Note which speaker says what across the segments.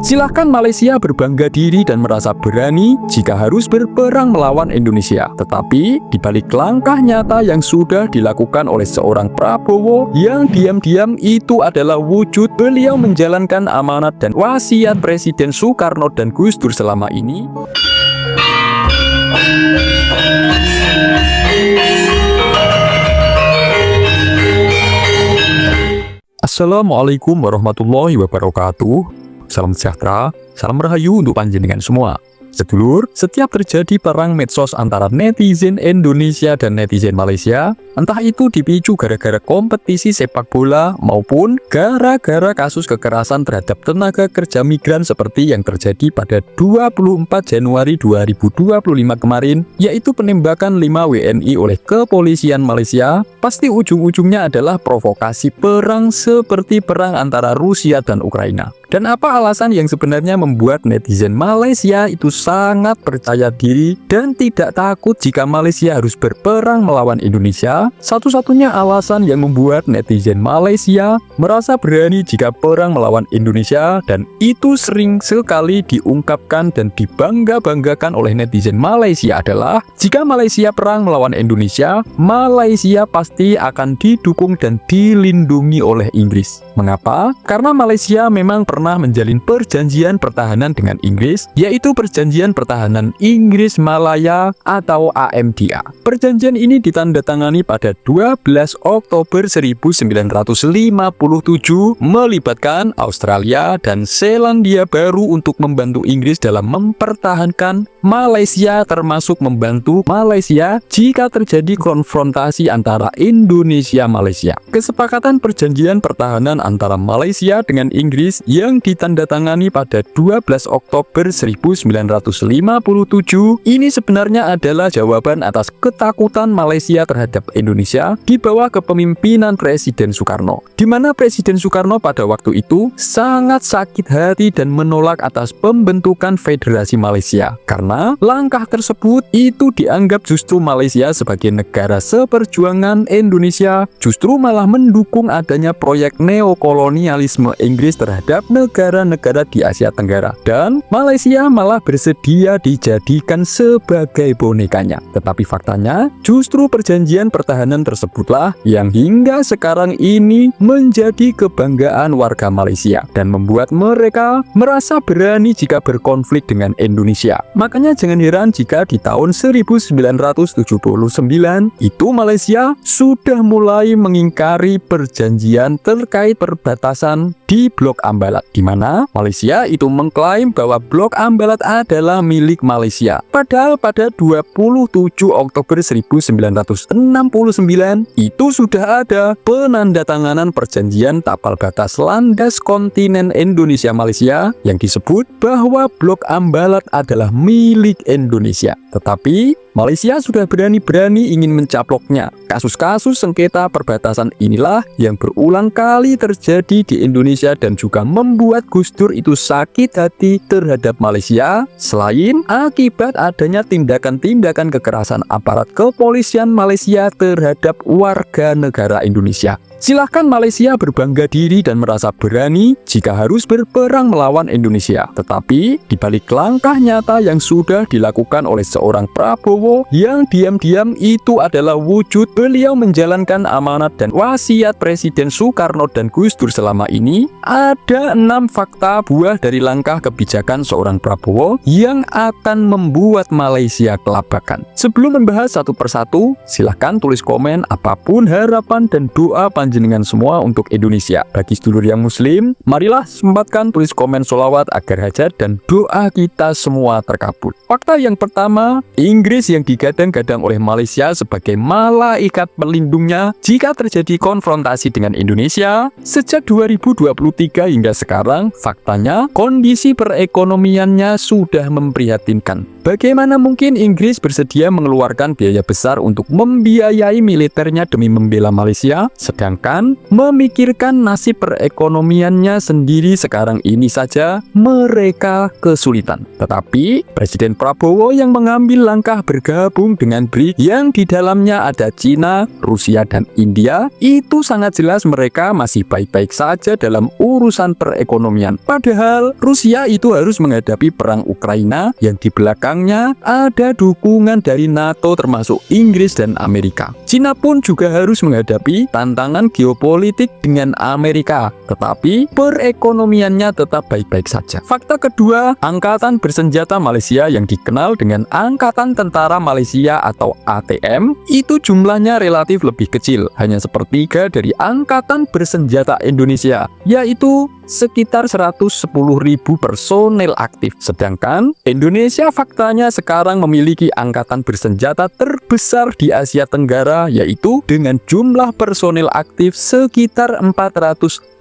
Speaker 1: Silahkan Malaysia berbangga diri dan merasa berani jika harus berperang melawan Indonesia. Tetapi, di balik langkah nyata yang sudah dilakukan oleh seorang Prabowo yang diam-diam itu adalah wujud beliau menjalankan amanat dan wasiat Presiden Soekarno dan Gus Dur selama ini. Assalamualaikum warahmatullahi wabarakatuh. Salam sejahtera, salam rahayu untuk panjenengan semua. Sedulur, setiap terjadi perang medsos antara netizen Indonesia dan netizen Malaysia, entah itu dipicu gara-gara kompetisi sepak bola maupun gara-gara kasus kekerasan terhadap tenaga kerja migran seperti yang terjadi pada 24 Januari 2025 kemarin, yaitu penembakan 5 WNI oleh kepolisian Malaysia, pasti ujung-ujungnya adalah provokasi perang seperti perang antara Rusia dan Ukraina. Dan apa alasan yang sebenarnya membuat netizen Malaysia itu sangat percaya diri dan tidak takut jika Malaysia harus berperang melawan Indonesia? Satu-satunya alasan yang membuat netizen Malaysia merasa berani jika perang melawan Indonesia, dan itu sering sekali diungkapkan dan dibangga-banggakan oleh netizen Malaysia adalah jika Malaysia perang melawan Indonesia, Malaysia pasti akan didukung dan dilindungi oleh Inggris. Mengapa? Karena Malaysia memang pernah menjalin perjanjian pertahanan dengan Inggris, yaitu Perjanjian Pertahanan Inggris Malaya atau AMDA. Perjanjian ini ditandatangani pada 12 Oktober 1957 melibatkan Australia dan Selandia Baru untuk membantu Inggris dalam mempertahankan Malaysia, termasuk membantu Malaysia jika terjadi konfrontasi antara Indonesia-Malaysia. Kesepakatan perjanjian pertahanan antara Malaysia dengan Inggris yang ditandatangani pada 12 Oktober 1957 ini sebenarnya adalah jawaban atas ketakutan Malaysia terhadap Indonesia di bawah kepemimpinan Presiden Soekarno, di mana Presiden Soekarno pada waktu itu sangat sakit hati dan menolak atas pembentukan Federasi Malaysia, karena langkah tersebut itu dianggap justru Malaysia sebagai negara seperjuangan Indonesia justru malah mendukung adanya proyek neokolonialisme Inggris terhadap negara-negara di Asia Tenggara, dan Malaysia malah bersedia dijadikan sebagai bonekanya. Tetapi faktanya justru perjanjian pertahanan tersebutlah yang hingga sekarang ini menjadi kebanggaan warga Malaysia dan membuat mereka merasa berani jika berkonflik dengan Indonesia. Makanya jangan heran jika di tahun 1979 itu Malaysia sudah mulai mengingkari perjanjian terkait perbatasan di Blok Ambalat, di mana Malaysia itu mengklaim bahwa Blok Ambalat adalah milik Malaysia. Padahal pada 27 Oktober 1969 itu sudah ada penandatanganan perjanjian tapal batas landas kontinen Indonesia Malaysia yang disebut bahwa Blok Ambalat adalah milik Indonesia. Tetapi Malaysia sudah berani-berani ingin mencaploknya. Kasus-kasus sengketa perbatasan inilah yang berulang kali terjadi di Indonesia dan juga membuat Gus Dur itu sakit hati terhadap Malaysia, selain akibat adanya tindakan-tindakan kekerasan aparat kepolisian Malaysia terhadap warga negara Indonesia. Silahkan Malaysia berbangga diri dan merasa berani jika harus berperang melawan Indonesia. Tetapi, di balik langkah nyata yang sudah dilakukan oleh seorang Prabowo yang diam-diam itu adalah wujud beliau menjalankan amanat dan wasiat Presiden Soekarno dan Gus Dur selama ini, ada 6 fakta buah dari langkah kebijakan seorang Prabowo yang akan membuat Malaysia kelabakan. Sebelum membahas satu persatu, silahkan tulis komen apapun harapan dan doa panjenengan semua untuk Indonesia. Bagi sedulur yang muslim, marilah sempatkan tulis komen sholawat agar hajat dan doa kita semua terkabul. Fakta yang pertama, Inggris yang digadang-gadang oleh Malaysia sebagai malaikat pelindungnya jika terjadi konfrontasi dengan Indonesia, sejak 2023 hingga sekarang, faktanya kondisi perekonomiannya sudah memprihatinkan. Bagaimana mungkin Inggris bersedia mengeluarkan biaya besar untuk membiayai militernya demi membela Malaysia, sedang Sedangkan memikirkan nasib perekonomiannya sendiri sekarang ini saja mereka kesulitan. Tetapi Presiden Prabowo yang mengambil langkah bergabung dengan BRICS yang di dalamnya ada Cina, Rusia, dan India, itu sangat jelas mereka masih baik-baik saja dalam urusan perekonomian. Padahal Rusia itu harus menghadapi perang Ukraina yang di belakangnya ada dukungan dari NATO termasuk Inggris dan Amerika. Cina pun juga harus menghadapi tantangan geopolitik dengan Amerika, tetapi perekonomiannya tetap baik-baik saja. Fakta kedua, Angkatan Bersenjata Malaysia yang dikenal dengan Angkatan Tentara Malaysia atau ATM, itu jumlahnya relatif lebih kecil, hanya sepertiga dari Angkatan Bersenjata Indonesia, yaitu sekitar 110.000 personel aktif. Sedangkan Indonesia faktanya sekarang memiliki angkatan bersenjata terbesar di Asia Tenggara, yaitu dengan jumlah personel aktif sekitar 400.000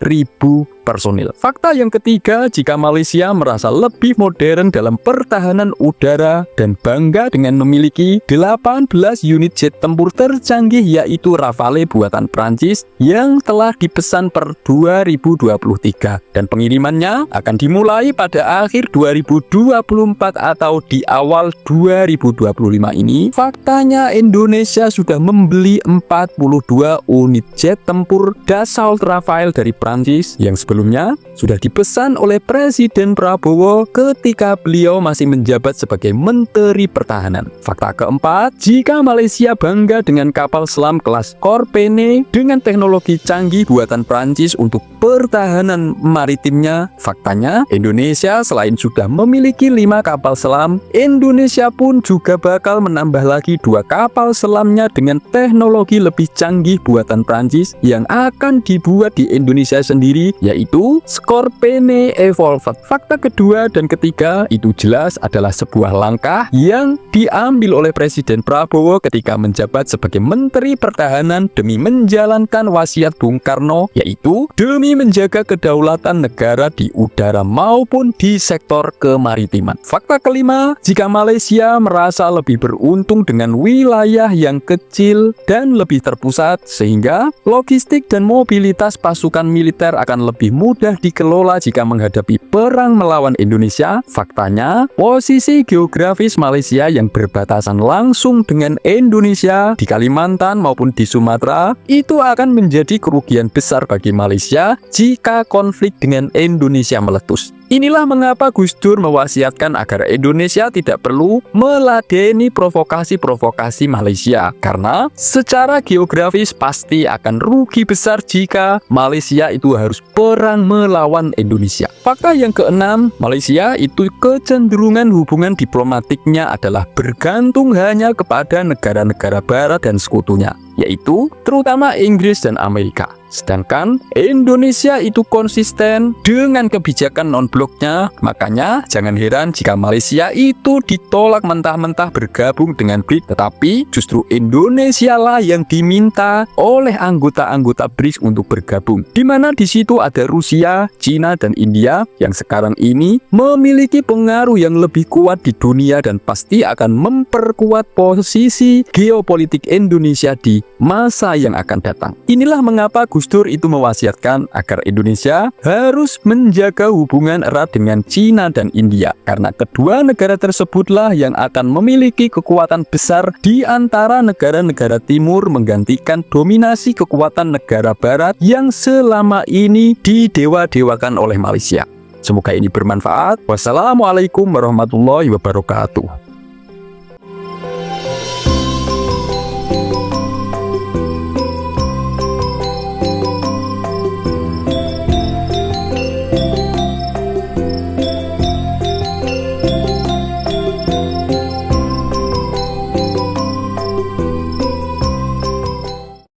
Speaker 1: personil. Fakta yang ketiga, jika Malaysia merasa lebih modern dalam pertahanan udara dan bangga dengan memiliki 18 unit jet tempur tercanggih yaitu Rafale buatan Prancis yang telah dipesan per 2023 dan pengirimannya akan dimulai pada akhir 2024 atau di awal 2025 ini, faktanya Indonesia sudah membeli 42 unit jet tempur Dassault Rafale dari Prancis yang sebelumnya sudah dipesan oleh Presiden Prabowo ketika beliau masih menjabat sebagai Menteri Pertahanan. Fakta keempat, jika Malaysia bangga dengan kapal selam kelas Corpene dengan teknologi canggih buatan Prancis untuk pertahanan maritimnya, faktanya Indonesia selain sudah memiliki 5 kapal selam, Indonesia pun juga bakal menambah lagi 2 kapal selamnya dengan teknologi lebih canggih buatan Prancis yang akan dibuat di Indonesia sendiri, yaitu Scorpene Evolved. Fakta kedua dan ketiga itu jelas adalah sebuah langkah yang diambil oleh Presiden Prabowo ketika menjabat sebagai Menteri Pertahanan demi menjalankan wasiat Bung Karno, yaitu demi menjaga kedaulatan negara di udara maupun di sektor kemaritiman. Fakta kelima, jika Malaysia merasa lebih beruntung dengan wilayah yang kecil dan lebih terpusat, sehingga logistik dan mobilitas pasukan militer akan lebih mudah dikelola jika menghadapi perang melawan Indonesia, faktanya posisi geografis Malaysia yang berbatasan langsung dengan Indonesia di Kalimantan maupun di Sumatera itu akan menjadi kerugian besar bagi Malaysia jika konflik dengan Indonesia meletus. Inilah mengapa Gus Dur mewasiatkan agar Indonesia tidak perlu meladeni provokasi-provokasi Malaysia, karena secara geografis pasti akan rugi besar jika Malaysia itu harus perang melawan Indonesia. Fakta yang keenam, Malaysia itu kecenderungan hubungan diplomatiknya adalah bergantung hanya kepada negara-negara barat dan sekutunya, yaitu terutama Inggris dan Amerika. Sedangkan Indonesia itu konsisten dengan kebijakan non-bloknya, makanya jangan heran jika Malaysia itu ditolak mentah-mentah bergabung dengan BRICS, tetapi justru Indonesia lah yang diminta oleh anggota-anggota BRICS untuk bergabung, di mana di situ ada Rusia, Cina, dan India yang sekarang ini memiliki pengaruh yang lebih kuat di dunia dan pasti akan memperkuat posisi geopolitik Indonesia di masa yang akan datang. Inilah mengapa Gus Dur itu mewasiatkan agar Indonesia harus menjaga hubungan erat dengan Cina dan India, karena kedua negara tersebutlah yang akan memiliki kekuatan besar di antara negara-negara timur menggantikan dominasi kekuatan negara barat yang selama ini didewa-dewakan oleh Malaysia. Semoga ini bermanfaat. Wassalamualaikum warahmatullahi wabarakatuh.